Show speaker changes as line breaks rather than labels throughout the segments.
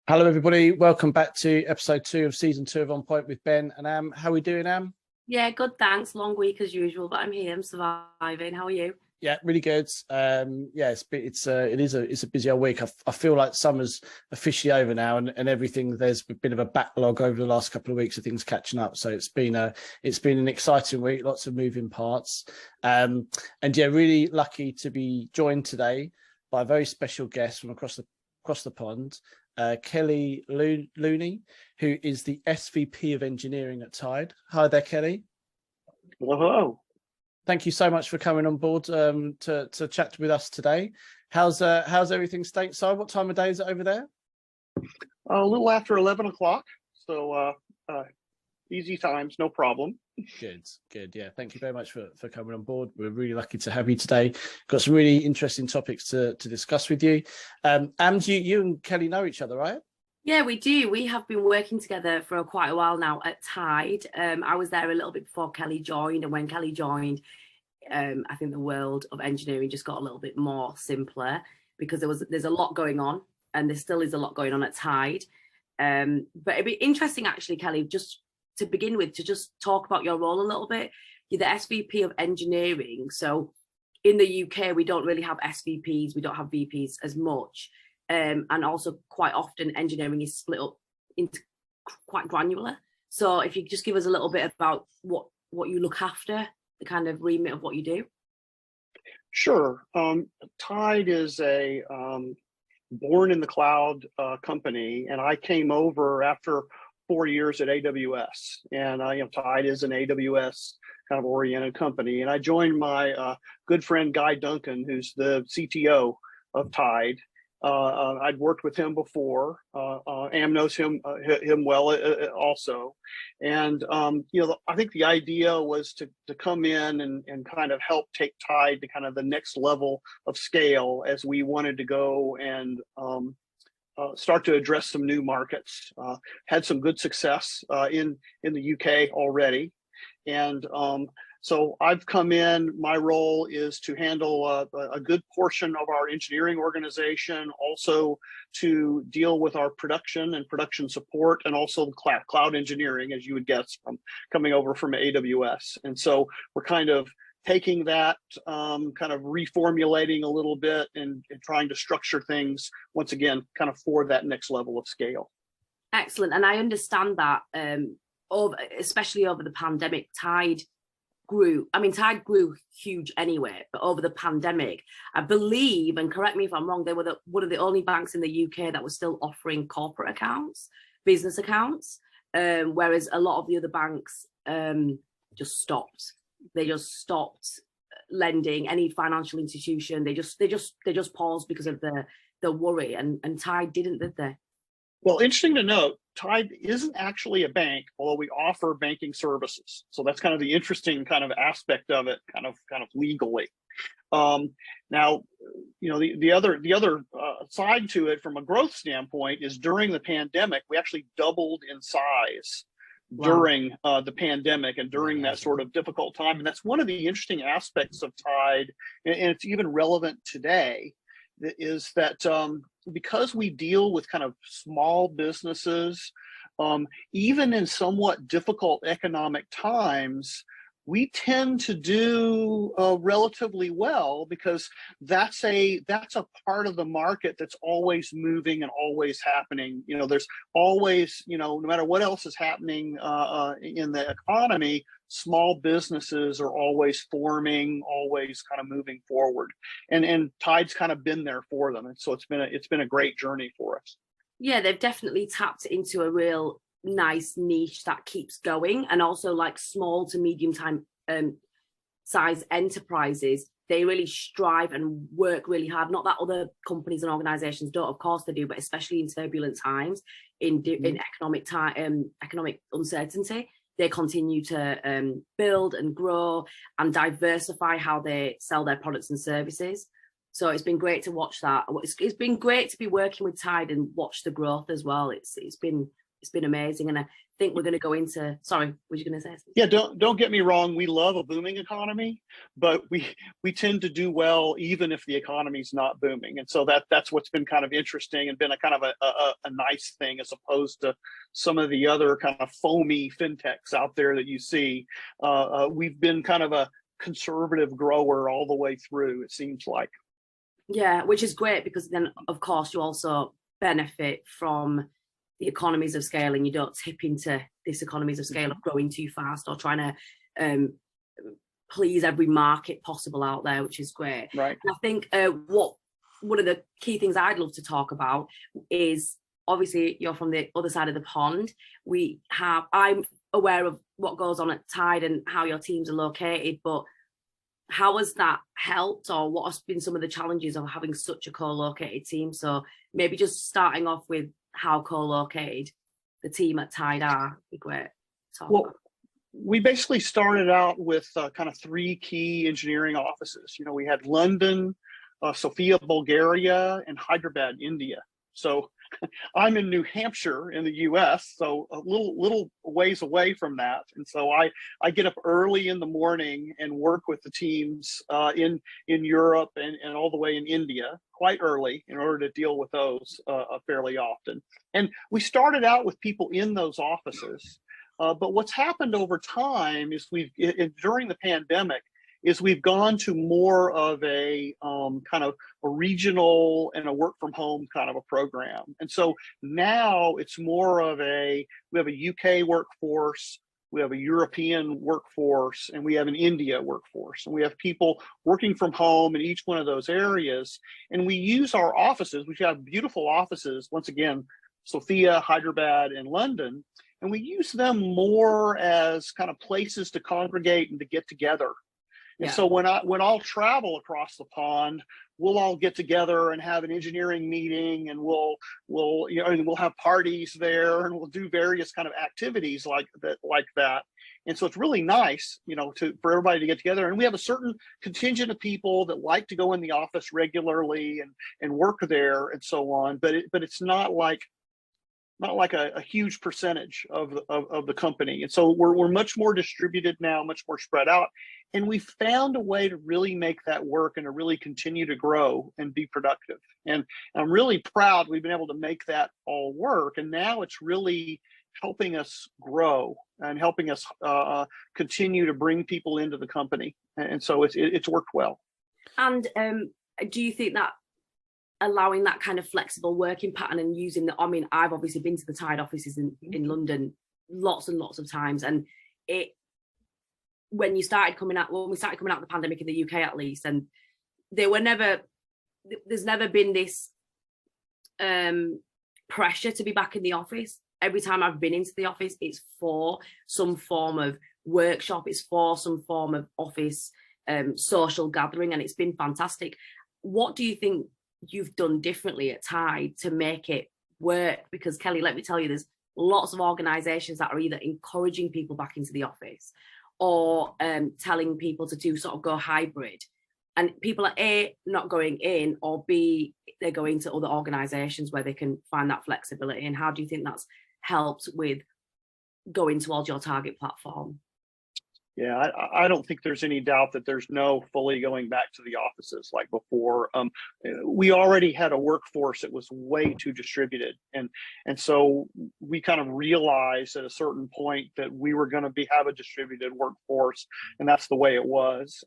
Hello, everybody. Welcome back to episode 2 of season 2 of OnPoint with Ben and Am. How are we doing, Am?
Yeah, good, thanks. Long week as usual, but I'm here. I'm surviving. How are you?
Yeah, really good. It's a busy old week. I feel like summer's officially over now, and everything. There's a bit of a backlog over the last couple of weeks of things catching up. So it's been an exciting week. Lots of moving parts, and yeah, really lucky to be joined today by a very special guest from across the pond. Kelly Looney, who is the SVP of Engineering at Tide. Hi there, Kelly.
Hello.
Thank you so much for coming on board to chat with us today. How's everything stateside? What time of day is it over there?
A little after 11 o'clock, so easy times, no problem.
Good. Yeah, thank you very much for coming on board. We're really lucky to have you today. Got some really interesting topics to discuss with you. And you and Kelly know each other, right?
Yeah, we do. We have been working together for quite a while now at Tide. I was there a little bit before Kelly joined, and when Kelly joined, I think the world of engineering just got a little bit more simpler because there's a lot going on, and there still is a lot going on at Tide. But it'd be interesting, actually, Kelly, just to begin with, to just talk about your role a little bit. You're the SVP of Engineering. So in the UK, we don't really have SVPs. We don't have VPs as much. And also quite often engineering is split up into quite granular. So if you could just give us a little bit about what you look after, the kind of remit of what you do.
Sure. Tide is a born in the cloud company, and I came over after 4 years at AWS. And Tide is an AWS kind of oriented company. And I joined my good friend Guy Duncan, who's the CTO of Tide. I'd worked with him before. Am knows him well also, and I think the idea was to come in and kind of help take Tide to kind of the next level of scale as we wanted to go and start to address some new markets. Had some good success in the UK already, and so I've come in. My role is to handle a good portion of our engineering organization, also to deal with our production and production support, and also the cloud engineering, as you would guess from coming over from AWS. And so we're kind of taking that, kind of reformulating a little bit and trying to structure things once again, kind of for that next level of scale.
Excellent. And I understand that, especially over the pandemic, Tide grew. I mean, Tide grew huge anyway, but over the pandemic, I believe, and correct me if I'm wrong, they were one of the only banks in the UK that was still offering corporate accounts, business accounts, whereas a lot of the other banks just stopped. They just stopped lending. Any financial institution, they just paused because of the worry, and Tide didn't, did they?
Well, interesting to note, Tide isn't actually a bank, although we offer banking services. So that's kind of the interesting kind of aspect of it, kind of legally. Now, the other side to it from a growth standpoint is during the pandemic, we actually doubled in size. Wow. During the pandemic and during that sort of difficult time. And that's one of the interesting aspects of Tide, and it's even relevant today, is that because we deal with kind of small businesses, even in somewhat difficult economic times, we tend to do relatively well because that's a part of the market that's always moving and always happening. There's always, no matter what else is happening in the economy, small businesses are always forming, always kind of moving forward, and Tide's kind of been there for them, and so it's been a great journey for us.
Yeah, they've definitely tapped into a real nice niche that keeps going, and also like small to medium time size enterprises, they really strive and work really hard. Not that other companies and organizations don't, of course they do, but especially in turbulent times, in economic uncertainty, they continue to build and grow and diversify how they sell their products and services. So it's been great to watch that. It's been great to be working with Tide and watch the growth as well. It's been it's been amazing. And I think we're going to go into, sorry, were you going to say something?
Yeah, don't get me wrong. We love a booming economy, but we tend to do well even if the economy's not booming. And so that's what's been kind of interesting and been a kind of a nice thing, as opposed to some of the other kind of foamy fintechs out there that you see. We've been kind of a conservative grower all the way through, it seems like.
Yeah, which is great, because then of course you also benefit from the economies of scale, and you don't tip into this economies of scale of growing too fast or trying to please every market possible out there, which is great.
Right.
And I think one of the key things I'd love to talk about is, obviously you're from the other side of the pond. I'm aware of what goes on at Tide and how your teams are located, but how has that helped, or what has been some of the challenges of having such a co-located team? So maybe just starting off with how co-located the team at Tide are would be great.
Well, we basically started out with kind of 3 key engineering offices. You know, we had London, Sofia, Bulgaria, and Hyderabad, India. So I'm in New Hampshire in the US, so a little ways away from that. And so I get up early in the morning and work with the teams in Europe and all the way in India quite early in order to deal with those fairly often. And we started out with people in those offices. But what's happened over time is during the pandemic, is we've gone to more of a kind of a regional and a work from home kind of a program. And so now it's more of we have a UK workforce, we have a European workforce, and we have an India workforce. And we have people working from home in each one of those areas. And we use our offices, we have beautiful offices, once again, Sofia, Hyderabad, and London. And we use them more as kind of places to congregate and to get together. And so when I'll travel across the pond, we'll all get together and have an engineering meeting, and we'll have parties there, and we'll do various kind of activities like that. And so it's really nice, you know, for everybody to get together. And we have a certain contingent of people that like to go in the office regularly and work there and so on. But it's not like a huge percentage of the company. And so we're much more distributed now, much more spread out. And we found a way to really make that work and to really continue to grow and be productive. And I'm really proud we've been able to make that all work. And now it's really helping us grow and helping us continue to bring people into the company. And so it's worked well.
And do you think that allowing that kind of flexible working pattern and using I've obviously been to the Tide offices in London lots and lots of times, and when we started coming out of the pandemic in the UK at least, and there's never been this pressure to be back in the office. Every time I've been into the office, it's for some form of workshop, it's for some form of office social gathering, and it's been fantastic. What do you think you've done differently at Tide to make it work? Because Kelly, let me tell you, there's lots of organizations that are either encouraging people back into the office or telling people to sort of go hybrid, and people are A, not going in, or B, they're going to other organizations where they can find that flexibility. And how do you think that's helped with going towards your target platform?
Yeah, I don't think there's any doubt that there's no fully going back to the offices like before. We already had a workforce that was way too distributed. And so we kind of realized at a certain point that we were going to have a distributed workforce, and that's the way it was.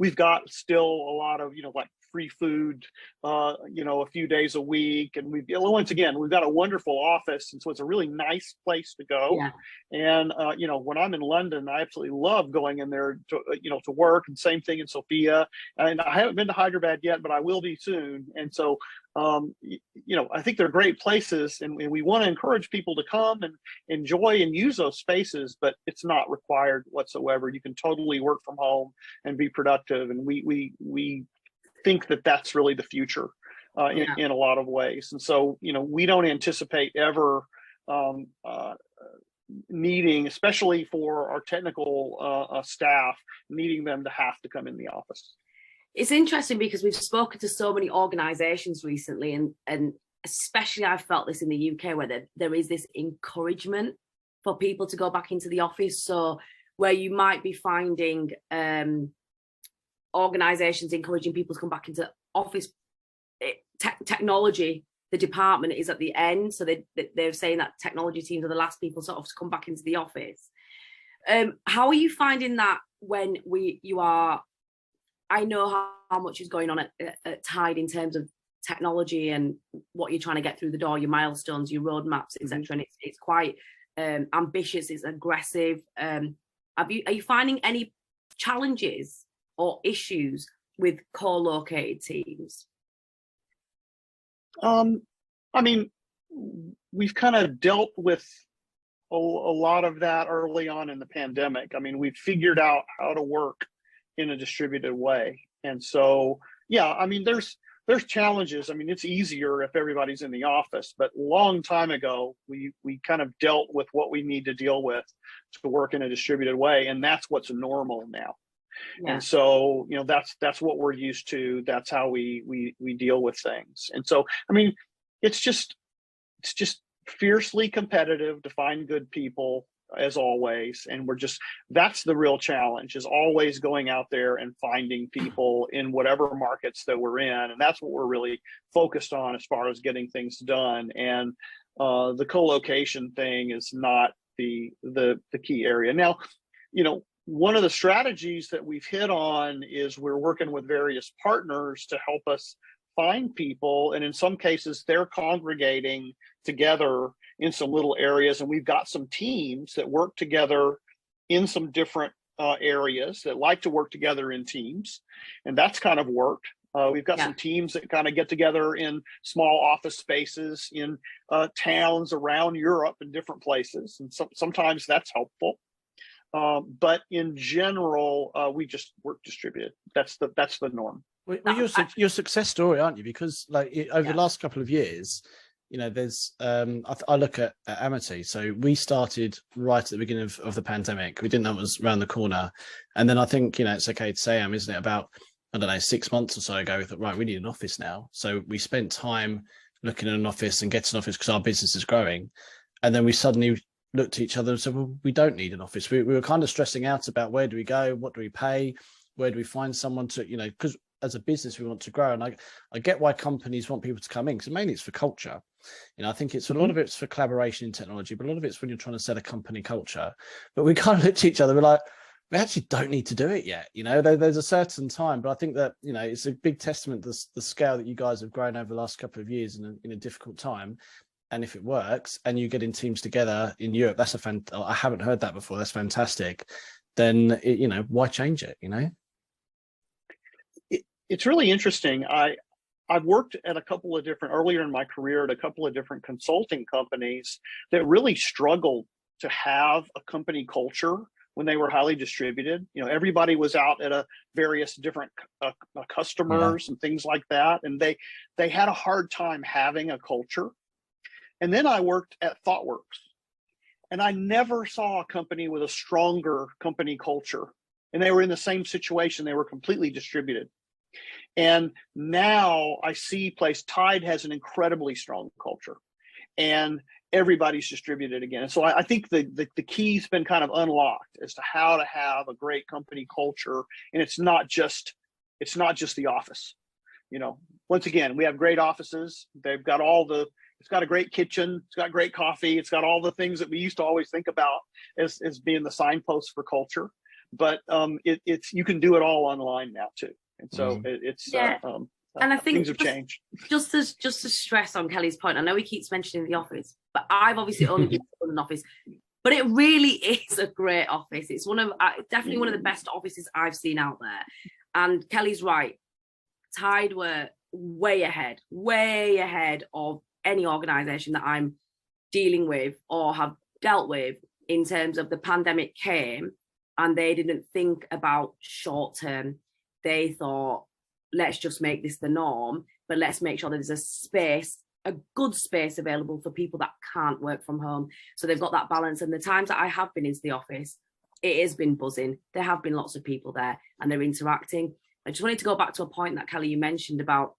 We've got still a lot of, like free food, a few days a week. And once again, we've got a wonderful office. And so it's a really nice place to go. Yeah. And, when I'm in London, I absolutely love going in there to work, and same thing in Sofia. And I haven't been to Hyderabad yet, but I will be soon. And so, I think they're great places, and we want to encourage people to come and enjoy and use those spaces, but it's not required whatsoever. You can totally work from home and be productive. And we think that that's really the future in a lot of ways. And so, we don't anticipate ever needing, especially for our technical staff, needing them to have to come in the office.
It's interesting because we've spoken to so many organizations recently, and especially I've felt this in the UK, where there is this encouragement for people to go back into the office. So where you might be finding organizations encouraging people to come back into office, technology, the department is at the end. So they're saying that technology teams are the last people sort of to come back into the office. How are you finding that when I know how much is going on at Tide in terms of technology and what you're trying to get through the door, your milestones, your roadmaps, etc. And it's quite ambitious, it's aggressive. Are you finding any challenges or issues with co-located teams?
I mean, we've kind of dealt with a lot of that early on in the pandemic. I mean, we've figured out how to work in a distributed way. And so, yeah, I mean, there's challenges. I mean, it's easier if everybody's in the office, but a long time ago, we kind of dealt with what we need to deal with to work in a distributed way. And that's what's normal now. Yeah. And so, you know, that's what we're used to. That's how we deal with things. And so, I mean, it's just fiercely competitive to find good people, as always. And that's the real challenge, is always going out there and finding people in whatever markets that we're in. And that's what we're really focused on as far as getting things done. And the co-location thing is not the key area. Now, you know, one of the strategies that we've hit on is we're working with various partners to help us find people. And in some cases, they're congregating together in some little areas. And we've got some teams that work together in some different areas that like to work together in teams. And that's kind of worked. We've got some teams that kind of get together in small office spaces in towns around Europe and different places. And sometimes that's helpful. But in general, we just work distributed. That's the norm.
Well, you're a success story, aren't you? Because like over the last couple of years, you know, there's I look at Amity. So we started right at the beginning of the pandemic. We didn't know it was around the corner, and then I think, you know, it's okay to say, isn't it? About, I don't know, 6 months or so ago, we thought, right, we need an office now. So we spent time looking at an office and getting an office because our business is growing, and then we suddenly looked at each other and said, well, we don't need an office. We were kind of stressing out about where do we go, what do we pay, where do we find someone to, you know, because as a business we want to grow. And I get why companies want people to come in, because mainly it's for culture. You know, I think it's a lot of it's for collaboration in technology, but a lot of it's when you're trying to set a company culture. But we kind of looked at each other, we're like, we actually don't need to do it yet. You know, there's a certain time, but I think that, you know, it's a big testament to the scale that you guys have grown over the last couple of years in a difficult time. And if it works and you get in teams together in Europe, that's I haven't heard that before. That's fantastic. Then, you know, why change it, you know?
It's really interesting. I've worked at earlier in my career at a couple of different consulting companies that really struggled to have a company culture when they were highly distributed. You know, everybody was out at various different customers and things like that. And they had a hard time having a culture. And then I worked at ThoughtWorks, and I never saw a company with a stronger company culture. And they were in the same situation. They were completely distributed. And now I see Tide has an incredibly strong culture, and everybody's distributed again. And so I think the key's been kind of unlocked as to how to have a great company culture. And it's not just the office. You know, once again, we have great offices. They've got it's got a great kitchen. It's got great coffee. It's got all the things that we used to always think about as being the signposts for culture. But you can do it all online now too. And so
and I think
things have changed.
Just to stress on Kelly's point, I know he keeps mentioning the office, but I've obviously only been in an office, but it really is a great office. It's definitely one of the best offices I've seen out there. And Kelly's right. Tide were way ahead of any organization that I'm dealing with or have dealt with in terms of the pandemic came, and they didn't think about short term. They thought, let's just make this the norm, but let's make sure that there's a good space available for people that can't work from home. So they've got that balance. And the times that I have been into the office, it has been buzzing. There have been lots of people there and they're interacting. I just wanted to go back to a point that, Kelly, you mentioned about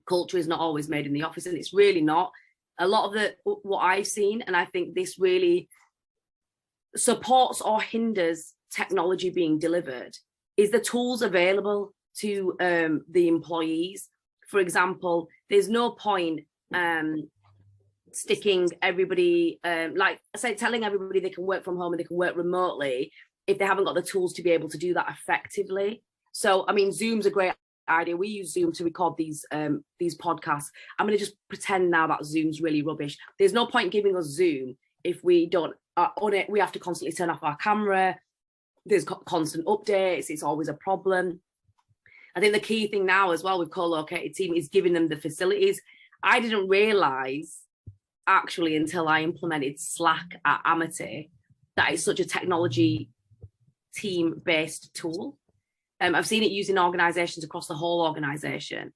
culture is not always made in the office, and it's really not. A lot of what I've seen, and I think this really supports or hinders technology being delivered, is the tools available to the employees. For example, there's no point sticking everybody, like I say, telling everybody they can work from home and they can work remotely if they haven't got the tools to be able to do that effectively. So, I mean, Zoom's a great idea. We use Zoom to record these podcasts. I'm going to just pretend now that Zoom's really rubbish. There's no point giving us Zoom if we don't on it. We have to constantly turn off our camera. There's constant updates. It's always a problem. I think the key thing now as well with co-located team is giving them the facilities. I didn't realize actually until I implemented Slack at Amity that it's such a technology team-based tool. I've seen it used in organizations across the whole organization,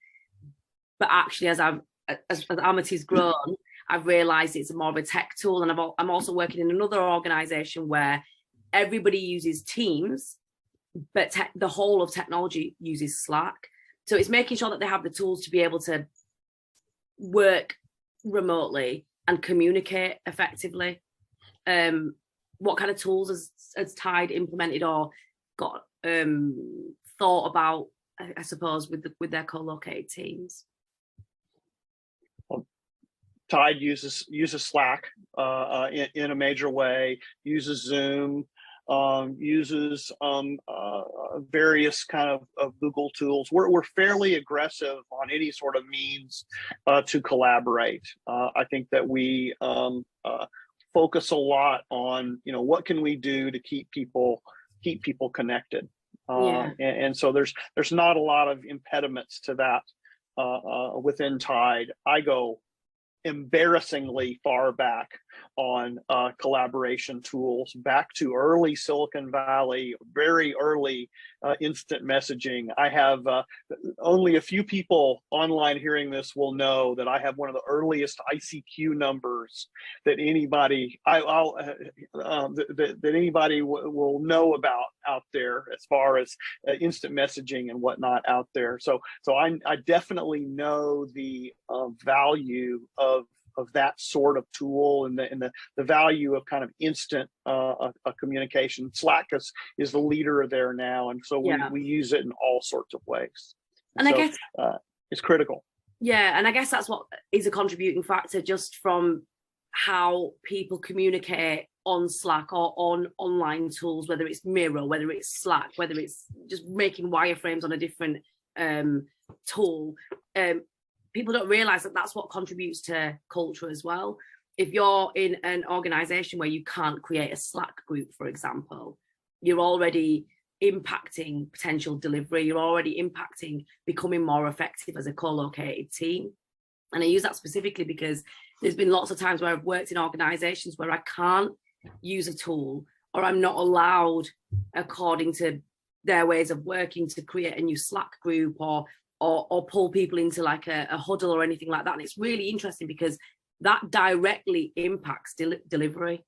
but actually as Amity's grown, I've realized it's more of a tech tool. And I'm also working in another organization where everybody uses Teams, but the whole of technology uses Slack. So it's making sure that they have the tools to be able to work remotely and communicate effectively. What kind of tools has Tide implemented or got thought about, I suppose, with their co-located teams?
Well, Tide uses Slack in a major way, uses Zoom, uses various kind of Google tools. We're fairly aggressive on any sort of means to collaborate. I think that we focus a lot on, what can we do to keep people connected. And so there's not a lot of impediments to that within Tide. I go embarrassingly far back on collaboration tools, back to early Silicon Valley, very early instant messaging. I have only a few people online hearing this will know that I have one of the earliest ICQ numbers that anybody that anybody will know about out there as far as instant messaging and whatnot out there. So I definitely know the value of that sort of tool and the value of kind of instant communication. Slack is the leader there now, and so we use it in all sorts of ways.
And so, I guess
it's critical.
Yeah, and I guess that's what is a contributing factor, just from how people communicate on Slack or on online tools, whether it's Miro, whether it's Slack, whether it's just making wireframes on a different tool. People don't realize that that's what contributes to culture as well. If you're in an organization where you can't create a Slack group, for example, you're already impacting potential delivery. You're already impacting becoming more effective as a co-located team. And I use that specifically because there's been lots of times where I've worked in organizations where I can't use a tool, or I'm not allowed, according to their ways of working, to create a new Slack group or pull people into like a huddle or anything like that. And it's really interesting because that directly impacts delivery.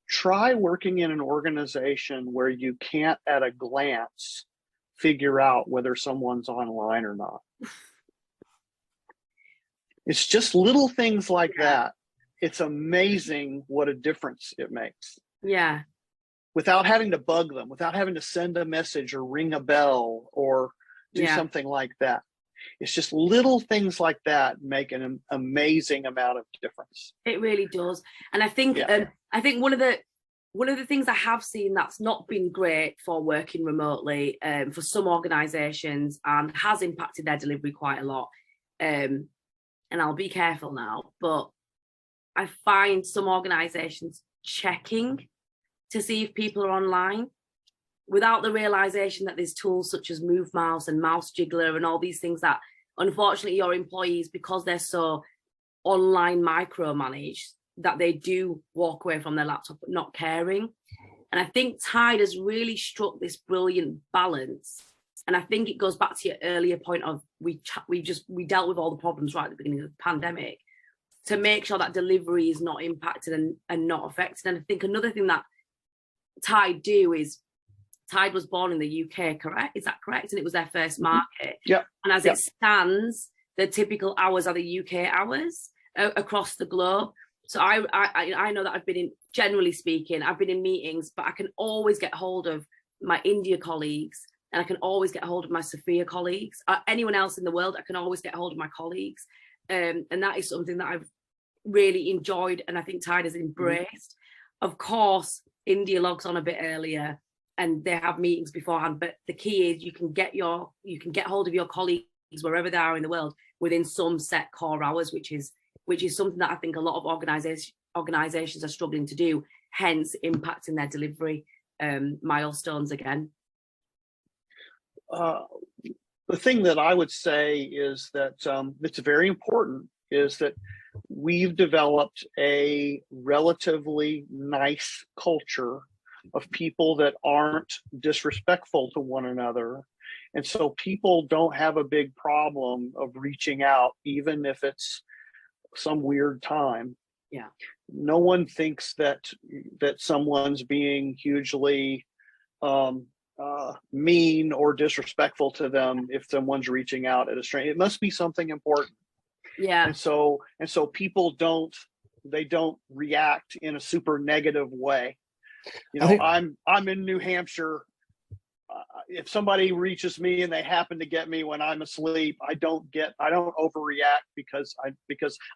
Try working in an organization where you can't at a glance figure out whether someone's online or not. It's just little things like that. It's amazing what a difference it makes.
Yeah.
Without having to bug them, without having to send a message or ring a bell or do something like that. It's just little things like that make an amazing amount of difference.
It really does. And I think one of the things I have seen that's not been great for working remotely for some organizations and has impacted their delivery quite a lot. And I'll be careful now, but I find some organizations checking to see if people are online, without the realization that there's tools such as Move Mouse and Mouse Jiggler and all these things that, unfortunately, your employees, because they're so online micromanaged, that they do walk away from their laptop not caring. And I think Tide has really struck this brilliant balance. And I think it goes back to your earlier point of we dealt with all the problems right at the beginning of the pandemic to make sure that delivery is not impacted and not affected. And I think another thing that Tide do is, Tide was born in the UK, correct? Is that correct? And it was their first market.
Yeah.
And as it stands, the typical hours are the UK hours across the globe. So I know that I've been in, generally speaking, I've been in meetings, but I can always get hold of my India colleagues, and I can always get hold of my Sophia colleagues. Anyone else in the world, I can always get hold of my colleagues. And that is something that I've really enjoyed, and I think Tide has embraced. Of course, India logs on a bit earlier and they have meetings beforehand, but the key is you can get hold of your colleagues wherever they are in the world within some set core hours, which is something that I think a lot of organizations are struggling to do, hence impacting their delivery milestones again.
The thing that I would say is that it's very important is that we've developed a relatively nice culture of people that aren't disrespectful to one another. And so people don't have a big problem of reaching out, even if it's some weird time.
Yeah.
No one thinks that someone's being hugely mean or disrespectful to them if someone's reaching out at a stranger. It must be something important.
Yeah.
And so people don't react in a super negative way. You know, I'm in New Hampshire. If somebody reaches me and they happen to get me when I'm asleep, I don't overreact because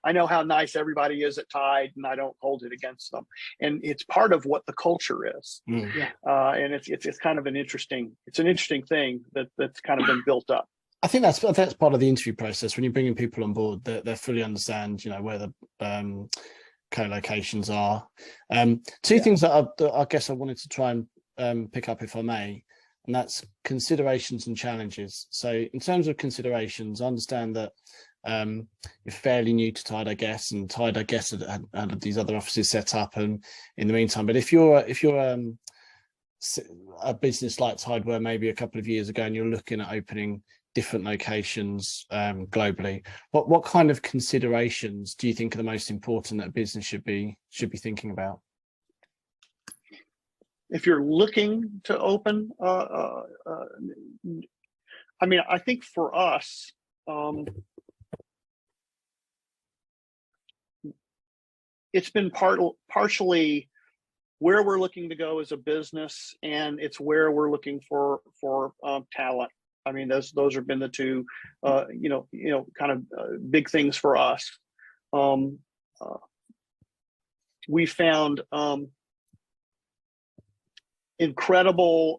I know how nice everybody is at Tide, and I don't hold it against them. And it's part of what the culture is.
Yeah.
And it's kind of an interesting thing that's kind of been built up.
I think that's part of the interview process. When you're bringing people on board, they fully understand, where the co-locations are. Two things that I guess I wanted to try and pick up, if I may, and that's considerations and challenges. So in terms of considerations, I understand that you're fairly new to Tide, I guess, and Tide, I guess, had these other offices set up, and in the meantime, but if you're a business like Tide were maybe a couple of years ago, and you're looking at opening different locations globally, what kind of considerations do you think are the most important that a business should be thinking about?
If you're looking to open, I mean, I think for us, it's been partially where we're looking to go as a business, and it's where we're looking for talent. I mean, those have been the two, kind of big things for us. We found incredible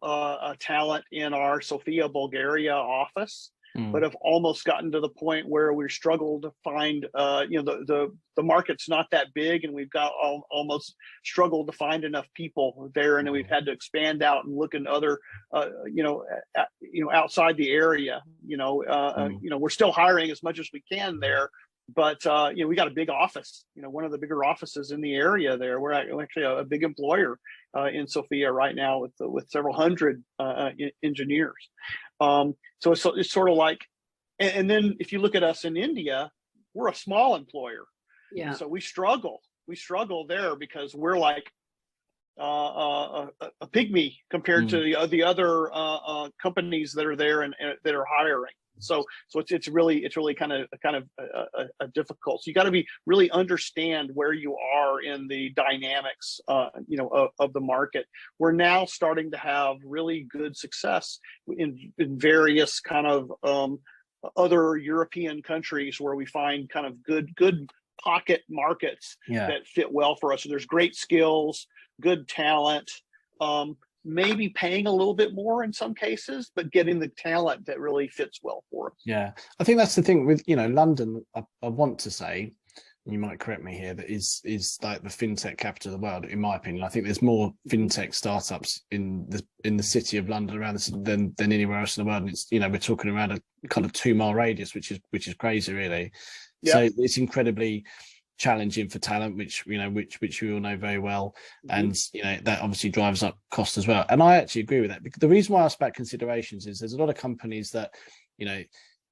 talent in our Sofia, Bulgaria office, but have almost gotten to the point where we struggle to find, the market's not that big, and we've got almost struggled to find enough people there, and then we've had to expand out and look in other, outside the area. We're still hiring as much as we can there, but we got a big office. One of the bigger offices in the area there. We're actually a big employer in Sofia right now with several hundred engineers. So it's sort of like, and then if you look at us in India, we're a small employer.
Yeah.
So we struggle there because we're like a pygmy compared to the other companies that are there and that are hiring. So it's really kind of a difficult. So you got to be really understand where you are in the dynamics, of the market. We're now starting to have really good success in various kind of other European countries where we find kind of good pocket markets that fit well for us. So there's great skills, good talent. Maybe paying a little bit more in some cases, but getting the talent that really fits well for us.
Yeah, I think that's the thing with London. I want to say, you might correct me here, that is like the fintech capital of the world. In my opinion, I think there's more fintech startups in the city of London around than anywhere else in the world. And it's we're talking around a kind of 2-mile radius, which is crazy, really. Yeah. So it's incredibly challenging for talent, which we all know very well, and that obviously drives up cost as well. And I actually agree with that, because the reason why I asked about considerations is there's a lot of companies that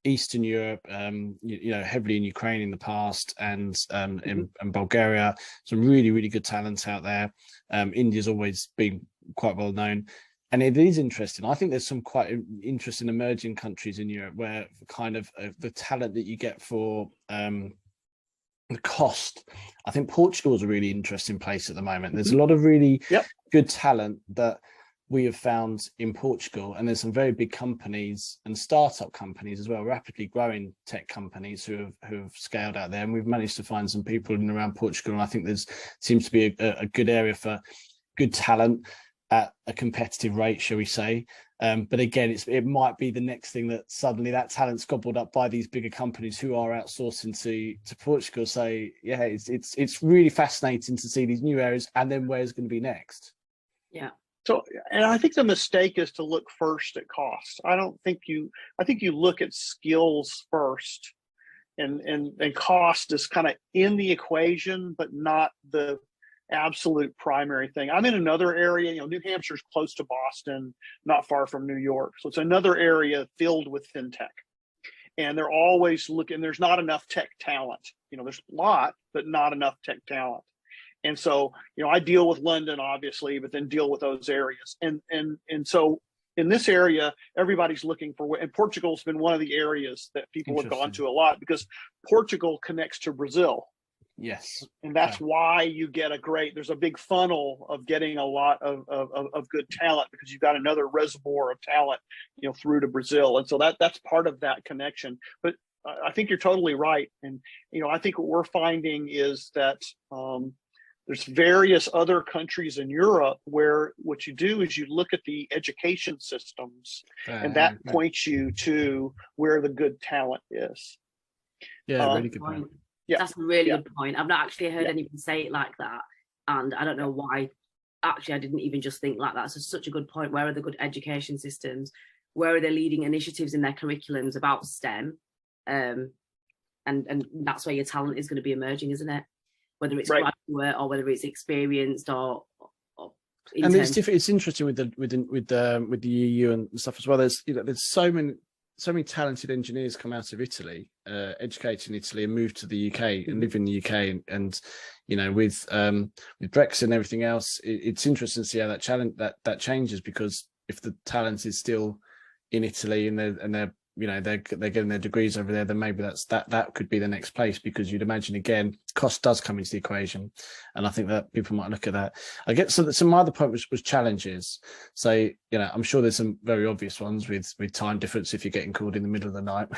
Eastern Europe, heavily in Ukraine in the past, and in Bulgaria, some really good talent out there. India's always been quite well known. And it is interesting. I think there's some quite interesting emerging countries in Europe where kind of the talent that you get for the cost. I think Portugal is a really interesting place at the moment. There's a lot of really good talent that we have found in Portugal, and there's some very big companies and startup companies as well, rapidly growing tech companies who have scaled out there. And we've managed to find some people in and around Portugal. And I think seems to be a good area for good talent at a competitive rate, shall we say. But again, it might be the next thing that suddenly that talent's gobbled up by these bigger companies who are outsourcing to Portugal. So yeah, it's really fascinating to see these new areas, and then where's going to be next.
Yeah.
So, and I think the mistake is to look first at cost. I think you look at skills first, and cost is kind of in the equation, but not the absolute primary thing. I'm in another area, New Hampshire's close to Boston, not far from New York. So it's another area filled with FinTech. And they're always looking, there's not enough tech talent. There's a lot, but not enough tech talent. And so, I deal with London, obviously, but then deal with those areas. And so in this area, everybody's looking for, and Portugal's been one of the areas that people have gone to a lot, because Portugal connects to Brazil.
Yes.
And that's why you get there's a big funnel of getting a lot of good talent, because you've got another reservoir of talent, through to Brazil. And so that's part of that connection. But I think you're totally right. And, I think what we're finding is that there's various other countries in Europe where what you do is you look at the education systems, and that points you to where the good talent is.
Yeah, really good point.
Yeah. That's a really good point. I've not actually heard anyone say it like that. And I don't know why. Actually, I didn't even just think like that. It's such a good point. Where are the good education systems? Where are they leading initiatives in their curriculums about STEM? And that's where your talent is going to be emerging, isn't it? Whether it's graduate or whether it's experienced or
and it's interesting with the EU and stuff as well. There's so many talented engineers come out of Italy, educated in Italy, and moved to the UK and live in the UK. And with Brexit and everything else, it's interesting to see how that changes, because if the talent is still in Italy and they're they're getting their degrees over there, then maybe that could be the next place, because you'd imagine, again, cost does come into the equation. And I think that people might look at that. I get so my other point was challenges. So, I'm sure there's some very obvious ones with time difference if you're getting called in the middle of the night.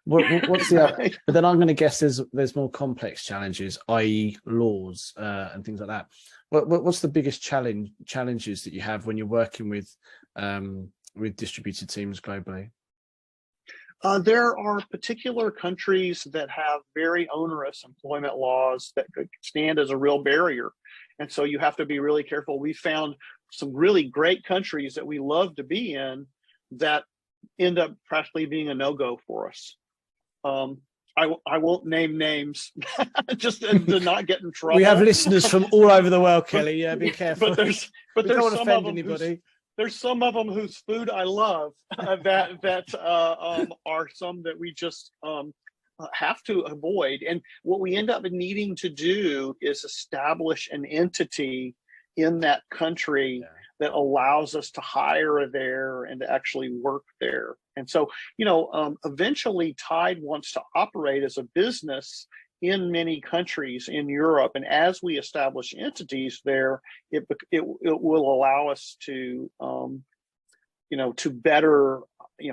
What's the other? But then I'm going to guess there's more complex challenges, i.e. laws and things like that. What's the biggest challenges that you have when you're working with distributed teams globally?
There are particular countries that have very onerous employment laws that could stand as a real barrier. And so you have to be really careful. We found some really great countries that we love to be in that end up practically being a no-go for us. I won't name names just to not get in trouble.
We have listeners from all over the world, Kelly. Yeah, be careful.
But there's
don't
some
offend
of them
anybody.
There's some of them whose food I love that are some that we just have to avoid. And what we end up needing to do is establish an entity in that country that allows us to hire there and to actually work there. And so, eventually Tide wants to operate as a business in many countries in Europe, and as we establish entities there, it will allow us to to better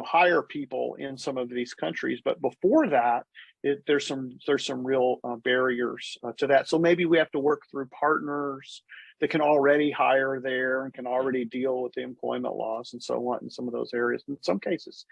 hire people in some of these countries. But before that, there's some real barriers to that. So maybe we have to work through partners that can already hire there and can already deal with the employment laws and so on in some of those areas. In some cases,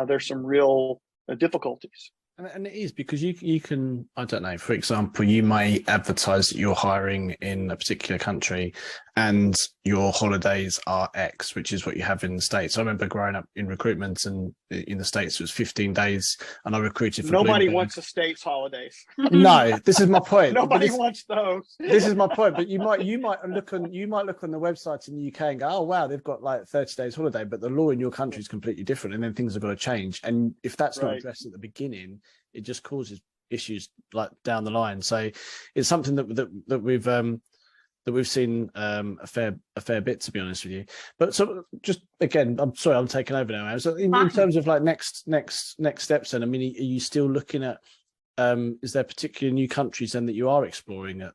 there's some real difficulties.
And it is because you can, I don't know, for example, you may advertise that you're hiring in a particular country and your holidays are X, which is what you have in the States. I remember growing up in recruitment, and in the States it was 15 days, and I recruited for
Nobody
Bloomberg.
wants the States holidays.
No, this is my point.
Nobody wants those.
This is my point. But you might look on the website in the UK and go, oh wow, they've got like 30 days holiday, but the law in your country is completely different, and then things have got to change. And if that's not addressed at the beginning, it just causes issues like down the line. So it's something that we've we've seen a fair bit, to be honest with you. But so just again, I'm sorry, I'm taking over now. So in terms of like next steps, then I mean, are you still looking at? Is there particular new countries then that you are exploring at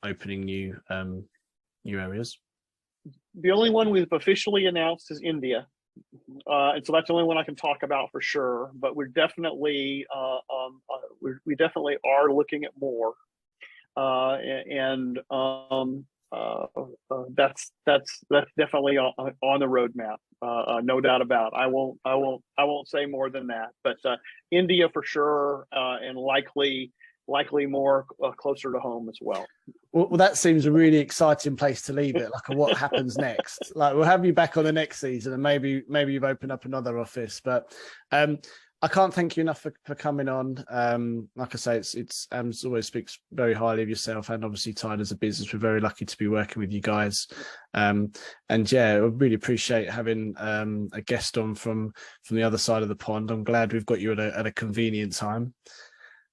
opening new areas?
The only one we've officially announced is India, and so that's the only one I can talk about for sure. But we're definitely we definitely are looking at more, and that's definitely on the roadmap. No doubt about it. I won't say more than that. But India for sure, and likely more closer to home as well.
Well, that seems a really exciting place to leave it. Like, what happens next? Like, we'll have you back on the next season, and maybe you've opened up another office. But I can't thank you enough for coming on. Like I say, it's always speaks very highly of yourself, and obviously Tide as a business. We're very lucky to be working with you guys. And yeah, I really appreciate having a guest on from the other side of the pond. I'm glad we've got you at a convenient time.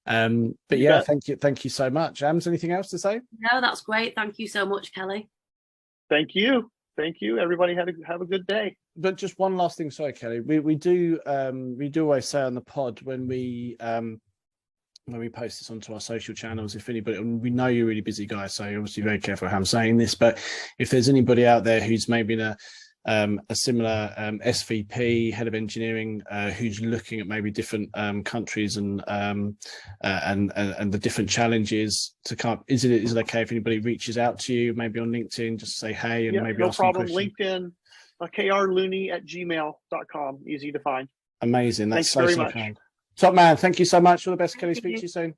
But yeah, thank you so much. Anything else to say?
No, that's great. Thank you so much, Kelly.
Thank you. Everybody have a good day.
But just one last thing, sorry, Kelly. We do always say on the pod when we post this onto our social channels, if anybody, and we know you're a really busy guy, so you're obviously very careful how I'm saying this, but if there's anybody out there who's maybe in a similar SVP, head of engineering, who's looking at maybe different countries and the different challenges to come, is it okay if anybody reaches out to you, maybe on LinkedIn, just say hey, and maybe
no
ask
problem.
some
LinkedIn, krlooney@gmail.com, easy to find.
Amazing. That's
Thanks very much.
kind. Top man, thank you so much. All the best, Kelly. Speak to you soon.